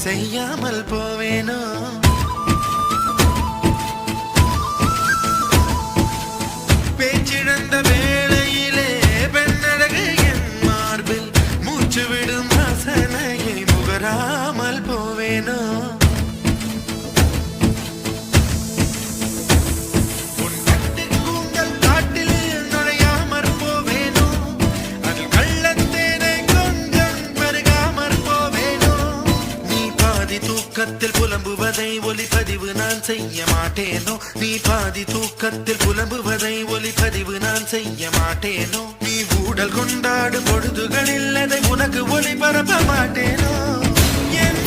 செய்யாமல் போவேனோ பேச்சிழந்த வேளையிலே பெண்ணழகு என் மார்பில் மூச்சு விடும் வாசனையை முகராமல் போவேனோ தூக்கத்தில் புலம்புவதை ஒலிப்பதிவு நான் செய்ய மாட்டேனோ நீ பாதி தூக்கத்தில் புலம்புவதை ஒலிப்பதிவு நான் செய்ய மாட்டேனோ நீ ஊடல் கொண்டாடும் பொழுதுகளில் அதை உனக்கு ஒளிபரப்ப மாட்டேனோ என்